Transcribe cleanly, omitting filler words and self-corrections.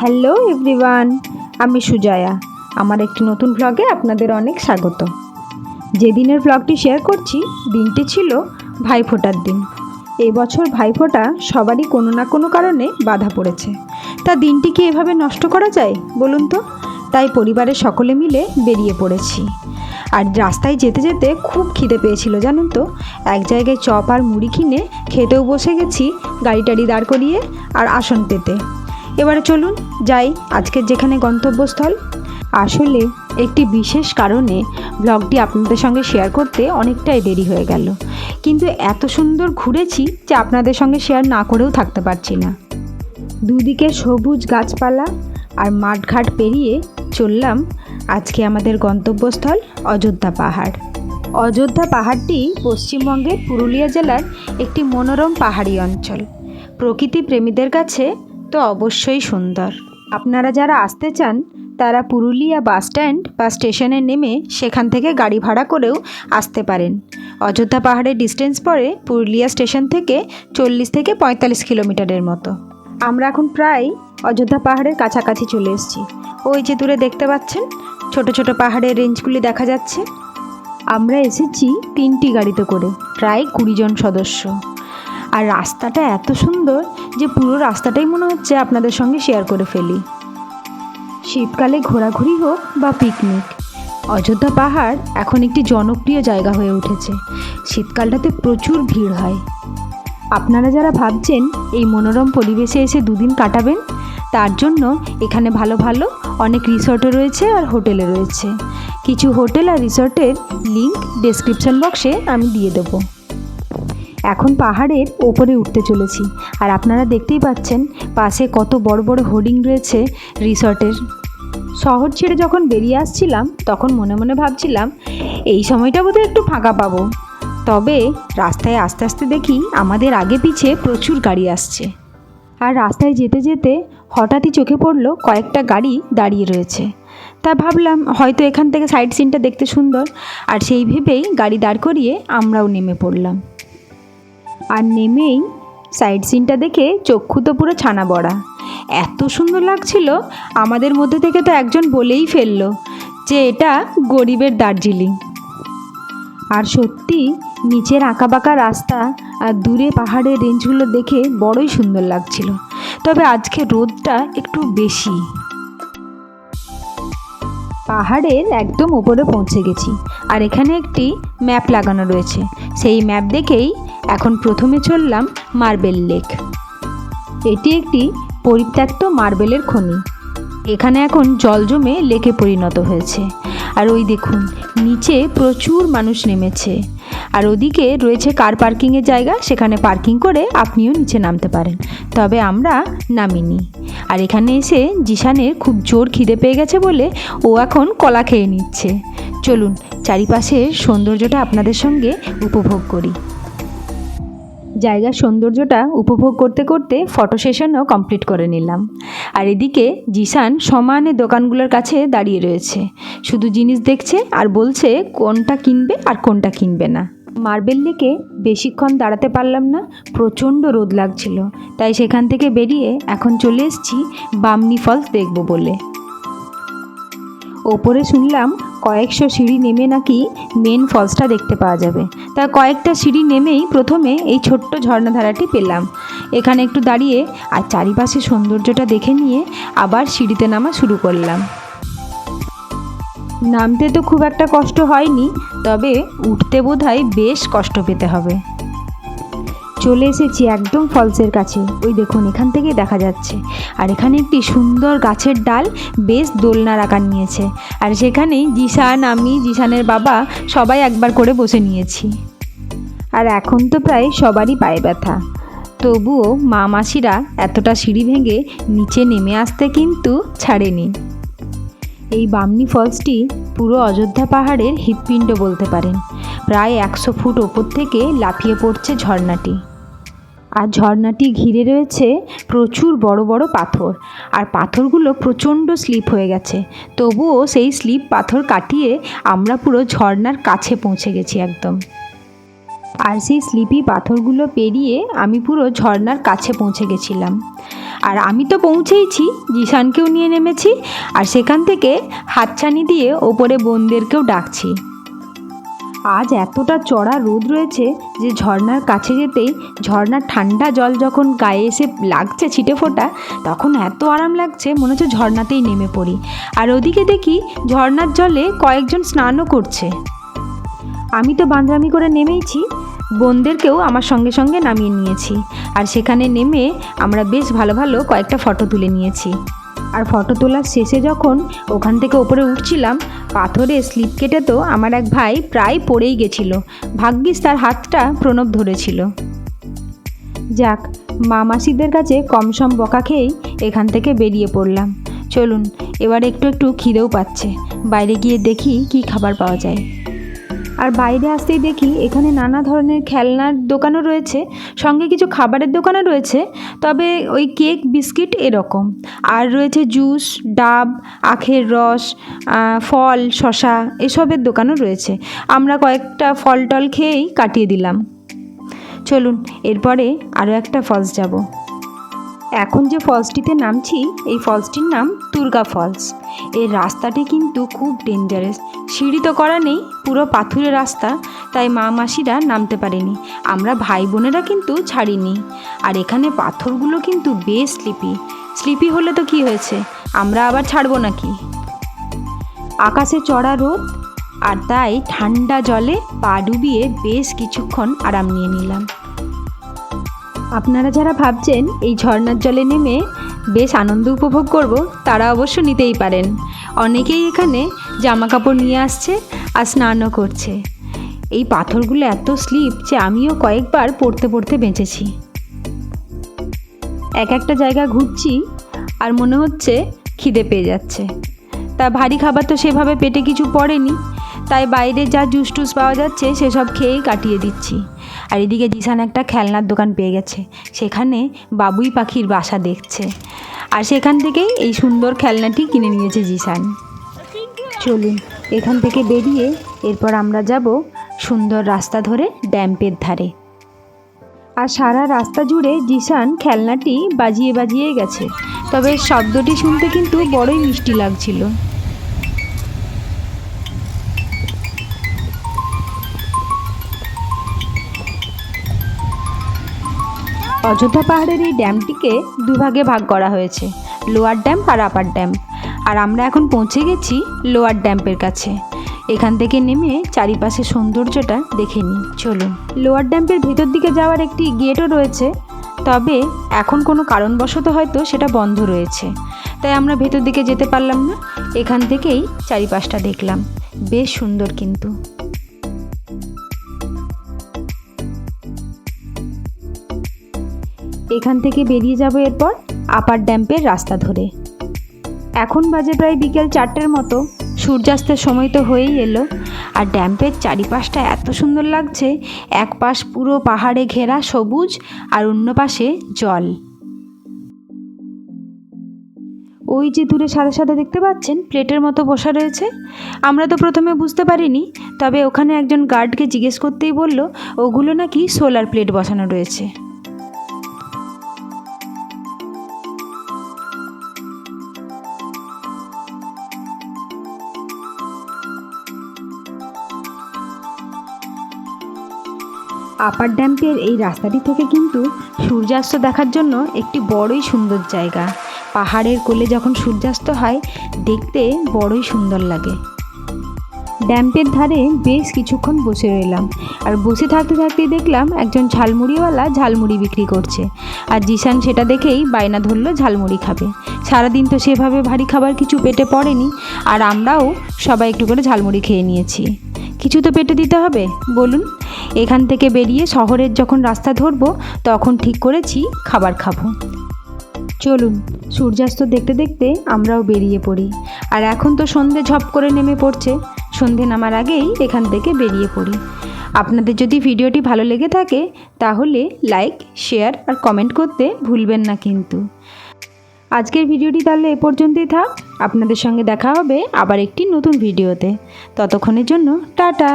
Hello everyone, আমি সুজয়া। আমার একটি নতুন ব্লগে আপনাদের অনেক স্বাগত। যেদিনের ব্লগটি শেয়ার করছি দিনটি ছিল ভাইফোঁটার দিন। এবছর ভাইফোঁটা সবারই কোনো না কোনো কারণে বাধা পড়েছে। তা দিনটি কি এভাবে নষ্ট করা যায় বলুন তো? তাই পরিবারের সকলে মিলে বেরিয়ে পড়েছি। আর রাস্তায় যেতে যেতে খুব খিদে পেয়েছিল জানুন তো। এক জায়গায় চপ আর মুড়ি কিনে খেতেও বসে গেছি, গাড়ি টাড়ি দাঁড় করিয়ে আর আসন পেতে। এবারে চলুন যাই আজকের যেখানে গন্তব্যস্থল। আসলে একটি বিশেষ কারণে ব্লগটি আপনাদের সঙ্গে শেয়ার করতে অনেকটাই দেরি হয়ে গেল, কিন্তু এত সুন্দর ঘুরেছি যে আপনাদের সঙ্গে শেয়ার না করেও থাকতে পারছি না। দুদিকে সবুজ গাছপালা আর মাঠঘাট পেরিয়ে চললাম আজকে আমাদের গন্তব্যস্থল অযোধ্যা পাহাড়। অযোধ্যা পাহাড়টি পশ্চিমবঙ্গের পুরুলিয়া জেলার একটি মনোরম পাহাড়ি অঞ্চল। প্রকৃতি প্রেমীদের কাছে তো অবশ্যই সুন্দর। আপনারা যারা আসতে চান তারা পুরুলিয়া বাস স্ট্যান্ড বা স্টেশনে নেমে সেখান থেকে গাড়ি ভাড়া করেও আসতে পারেন। অযোধ্যা পাহাড়ের ডিস্টেন্স পড়ে পুরুলিয়া স্টেশন থেকে 40 থেকে 45 কিলোমিটারের মতো। আমরা এখন প্রায় অযোধ্যা পাহাড়ের কাছাকাছি চলে এসেছি। ওই যে দূরে দেখতে পাচ্ছেন ছোট ছোট পাহাড়ের রেঞ্জগুলি দেখা যাচ্ছে। আমরা এসেছি 3টি গাড়িতে করে, প্রায় 20 জন সদস্য। আর রাস্তাটা এত সুন্দর যে পুরো রাস্তাটাই মনে হচ্ছে আপনাদের সঙ্গে শেয়ার করে ফেলি। শীতকালে ঘোরাঘুরি হোক বা পিকনিক, অযোধ্যা পাহাড় এখন একটি জনপ্রিয় জায়গা হয়ে উঠেছে। শীতকালটাতে প্রচুর ভিড় হয়। আপনারা যারা ভাবছেন এই মনোরম পরিবেশে এসে দুদিন কাটাবেন, তার জন্য এখানে ভালো ভালো অনেক রিসর্টও রয়েছে আর হোটেলে রয়েছে। কিছু হোটেল আর রিসর্টের লিংক ডেসক্রিপশন বক্সে আমি দিয়ে দেবো। এখন পাহাড়ের ওপরে উঠতে চলেছি, আর আপনারা দেখতেই পাচ্ছেন পাশে কত বড় বড় হোর্ডিং রয়েছে রিসর্টের। শহর ছেড়ে যখন বেরিয়ে আসছিলাম তখন মনে মনে ভাবছিলাম এই সময়টা বোধহয় একটু ফাঁকা পাবো। তবে রাস্তায় আস্তে আস্তে দেখি আমাদের আগে পিছে প্রচুর গাড়ি আসছে। আর রাস্তায় যেতে যেতে হঠাৎই চোখে পড়লো কয়েকটা গাড়ি দাঁড়িয়ে রয়েছে। তা ভাবলাম হয়তো এখান থেকে সাইড সিনটা দেখতে সুন্দর, আর সেই ভেবেই গাড়ি দাঁড় করিয়ে আমরাও নেমে পড়লাম। আর নেমেই সাইড সিনটা দেখে চক্ষু তো পুরো ছানা বড়া। এত সুন্দর লাগছিল, আমাদের মধ্যে থেকে তো একজন বলেই ফেললো যে এটা গরিবের দার্জিলিং। আর সত্যি নিচের আঁকাবাঁকা রাস্তা আর দূরে পাহাড়ের রেঞ্জগুলো দেখে বড়ই সুন্দর লাগছিল। তবে আজকে রোদটা একটু বেশি। পাহাড়ের একদম উপরে পৌঁছে গেছি, আর এখানে একটি ম্যাপ লাগানো রয়েছে। সেই ম্যাপ দেখেই এখন প্রথমে চললাম মার্বেল লেক। এটি একটি পরিত্যক্ত মার্বেলের খনি। এখানে এখন জল জমে লেকে পরিণত হয়েছে। আর ওই দেখুন নিচে প্রচুর মানুষ নেমেছে। আর ওদিকে রয়েছে কার পার্কিংয়ের জায়গা, সেখানে পার্কিং করে আপনিও নিচে নামতে পারেন। তবে আমরা নামিনি। আর এখানে এসে জিশানের খুব জোর খিদে পেয়ে গেছে বলে ও এখন কলা খেয়ে নিচ্ছে। চলুন চারিপাশের সৌন্দর্যটা আপনাদের সঙ্গে উপভোগ করি। জায়গার সৌন্দর্যটা উপভোগ করতে করতে ফটো সেশনও কমপ্লিট করে নিলাম। আর এদিকে জিশান সমানে দোকানগুলোর কাছে দাঁড়িয়ে রয়েছে, শুধু জিনিস দেখছে আর বলছে কোনটা কিনবে আর কোনটা কিনবে না। মার্বেল লেকে বেশিক্ষণ দাঁড়াতে পারলাম না, প্রচণ্ড রোদ লাগছিল। তাই সেখান থেকে বেরিয়ে এখন চলে এসেছি বামনি ফলস দেখব বলে। ওপরে শুনলাম কয়েকশো সিঁড়ি নেমে নাকি মেন ফলসটা দেখতে পাওয়া যাবে। তা কয়েকটা সিঁড়ি নেমেই প্রথমে এই ছোট্ট ঝর্ণাধারাটি পেলাম। এখানে একটু দাঁড়িয়ে আর চারিপাশে সৌন্দর্যটা দেখে নিয়ে আবার সিঁড়িতে নামা শুরু করলাম। নামতে তো খুব একটা কষ্ট হয়নি, তবে উঠতে বোধহয় বেশ কষ্ট পেতে হবে। চলে এসেছি একদম ফলসের কাছে। ওই দেখুন এখান থেকে দেখা যাচ্ছে। আর এখানে একটি সুন্দর গাছের ডাল বেশ দোলনার আকার নিয়েছে। আর সেখানেই জিশান, আমি, জিশানের বাবা সবাই একবার করে বসে নিয়েছি। আর এখন তো প্রায় সবারই পায়ে ব্যথা, তবুও মা মাসিরা এতটা সিঁড়ি ভেঙে নিচে নেমে আসতে কিন্তু ছাড়েনি। এই বামনি ফলসটি পুরো অযোধ্যা পাহাড়ের হৃৎপিণ্ড বলতে পারেন। প্রায় 100 ফুট ওপর থেকে লাফিয়ে পড়ছে ঝর্ণাটি। আর ঝর্ণাটি ঘিরে রয়েছে প্রচুর বড় বড় পাথর। আর পাথরগুলো প্রচণ্ড স্লিপ হয়ে গেছে, তবুও সেই স্লিপ পাথর কাটিয়ে আমরা পুরো ঝর্ণার কাছে পৌঁছে গেছি একদম। আর সেই স্লিপি পাথরগুলো পেরিয়ে আমি পুরো ঝর্ণার কাছে পৌঁছে গেছিলাম। আর আমি তো পৌঁছেইছি, জিসানকেও নিয়ে নেমেছি, আর সেখান থেকে হাতছানি দিয়ে ওপরে বোনদেরকেও ডাকছি। আজ এতটা চড়া রোদ রয়েছে যে ঝর্ণার কাছে যেতেই ঝর্ণার ঠান্ডা জল যখন গায়ে এসে লাগছে ছিটে ফোটা, তখন এত আরাম লাগছে মনে হচ্ছে ঝর্ণাতেই নেমে পড়ি। আর ওদিকে দেখি ঝর্ণার জলে কয়েকজন স্নানও করছে। আমি তো বাঁদরামি করে নেমেইছি, বোনদেরকেও আমার সঙ্গে সঙ্গে নামিয়ে নিয়েছি। আর সেখানে নেমে আমরা বেশ ভালো ভালো কয়েকটা ফটো তুলে নিয়েছি। আর ফটো তোলার শেষে যখন ওখান থেকে ওপরে উঠছিলাম, পাথরে স্লিপ কেটে তো আমার এক ভাই প্রায় পড়েই গেছিল। ভাগ্যিস তার হাতটা প্রণব ধরেছিল। যাক, মা মাসিদের কাছে কম সম বকা খেয়েই এখান থেকে বেরিয়ে পড়লাম। চলুন, এবার একটু একটু খিদেও পাচ্ছে, বাইরে গিয়ে দেখি কি খাবার পাওয়া যায়। আর বাইরে আসতেই দেখি এখানে নানা ধরনের খেলনার দোকানও রয়েছে, সঙ্গে কিছু খাবারের দোকানও রয়েছে, তবে ওই কেক বিস্কিট এরকম। আর রয়েছে জুস, ডাব, আখের রস, ফল, শশা এসবের দোকানও রয়েছে। আমরা কয়েকটা ফল টল খেয়েই কাটিয়ে দিলাম। চলুন, এরপরে আরও একটা ফলস যাব। এখন যে ফলসটিতে নামছি, এই ফলসটির নাম দুর্গা ফলস। এর রাস্তাটি কিন্তু খুব ডেঞ্জারাস, সিঁড়ি তো করা নেই, পুরো পাথুরে রাস্তা, তাই মা মাসিরা নামতে পারেনি। আমরা ভাই বোনেরা কিন্তু ছাড়িনি। আর এখানে পাথরগুলো কিন্তু বেশ স্লিপি হলে তো কি হয়েছে, আমরা আবার ছাড়বো নাকি। আকাশে চড়া রোদ, আর তাই ঠান্ডা জলে পা ডুবিয়ে বেশ কিছুক্ষণ আরাম নিয়ে নিলাম। আপনারা যারা ভাবছেন এই ঝর্ণার জলে নেমে বেশ আনন্দ উপভোগ করব, তারা অবশ্য নিতেই পারেন। অনেকেই এখানে জামা কাপড় নিয়ে আসছে আর স্নানও করছে। এই পাথরগুলো এত স্লিপ যে আমিও কয়েকবার পড়তে পড়তে বেঁচেছি। এক একটা জায়গা ঘুরছি আর মনে হচ্ছে খিদে পেয়ে যাচ্ছে। তা ভারী খাবার তো সেভাবে পেটে কিছু পড়েনি, তাই বাইরে যা জুস টুস পাওয়া যাচ্ছে সেসব খেয়েই কাটিয়ে দিচ্ছি। আর এদিকে জিসান একটা খেলনার দোকান পেয়ে গেছে, সেখানে বাবুই পাখির বাসা দেখছে, আর সেখান থেকেই এই সুন্দর খেলনাটি কিনে নিয়েছে জিসান। চলুন, এখান থেকে বেরিয়ে এরপর আমরা যাব সুন্দর রাস্তা ধরে ড্যাম্পের ধারে। আর সারা রাস্তা জুড়ে জিসান খেলনাটি বাজিয়ে বাজিয়ে গেছে, তবে শব্দটি শুনতে কিন্তু বড়ই মিষ্টি লাগছিল। অযোধ্যা পাহাড়ের এই ড্যামটিকে দুভাগে ভাগ করা হয়েছে, লোয়ার ড্যাম্প আর আপার ড্যাম্প। আর আমরা এখন পৌঁছে গেছি লোয়ার ড্যাম্পের কাছে। এখান থেকে নেমে চারিপাশে সৌন্দর্যটা দেখে নিই। চলুন, লোয়ার ড্যাম্পের ভেতর দিকে যাওয়ার একটি গেটও রয়েছে, তবে এখন কোনো কারণবশত হয়তো সেটা বন্ধ রয়েছে, তাই আমরা ভেতর দিকে যেতে পারলাম না। এখান থেকেই চারিপাশটা দেখলাম, বেশ সুন্দর কিন্তু। এখান থেকে বেরিয়ে যাব এরপর আপার ড্যাম্পের রাস্তা ধরে। এখন বাজে প্রায় বিকেল 4টের মতো, সূর্যাস্তের সময় তো হয়েই এলো। আর ড্যাম্পের চারিপাশটা এত সুন্দর লাগছে, এক পাশ পুরো পাহাড়ে ঘেরা সবুজ আর অন্য পাশে জল। ওই যে দূরে সাদা সাদা দেখতে পাচ্ছেন, প্লেটের মতো বসা রয়েছে। আমরা তো প্রথমে বুঝতে পারিনি, তবে ওখানে একজন গার্ডকে জিজ্ঞেস করতেই বলল ওগুলো নাকি সোলার প্লেট বসানো রয়েছে। আপার ড্যাম্পের এই রাস্তাটি থেকে কিন্তু সূর্যাস্ত দেখার জন্য একটি বড়ই সুন্দর জায়গা। পাহাড়ের কোলে যখন সূর্যাস্ত হয়, দেখতে বড়ই সুন্দর লাগে। ড্যাম্পের ধারে বেশ কিছুক্ষণ বসে রইলাম, আর বসে থাকতে থাকতেই দেখলাম একজন ঝালমুড়িওয়ালা ঝালমুড়ি বিক্রি করছে। আর জিসান সেটা দেখেই বায়না ধরলো ঝালমুড়ি খাবে। সারাদিন তো সেভাবে ভারী খাবার কিছু পেটে পড়েনি, আর আমরাও সবাই একটু করে ঝালমুড়ি খেয়ে নিয়েছি। কিছু তো পেটে দিতে হবে, বলুন। এখান থেকে বেরিয়ে শহরের যখন রাস্তা ধরবো, তখন ঠিক করেছি খাবার খাবো। চলুন, সূর্যাস্ত দেখতে দেখতে আমরাও বেরিয়ে পড়ি। আর এখন তো সন্ধে ঝপ করে নেমে পড়ছে, সন্ধে নামার আগেই এখান থেকে বেরিয়ে পড়ি। আপনাদের যদি ভিডিওটি ভালো লেগে থাকে তাহলে লাইক, শেয়ার আর কমেন্ট করতে ভুলবেন না কিন্তু। আজকের ভিডিওটি তাহলে এ পর্যন্তই থাক। আপনাদের সঙ্গে দেখা হবে আবার একটি নতুন ভিডিওতে। ততক্ষণের জন্য টাটা।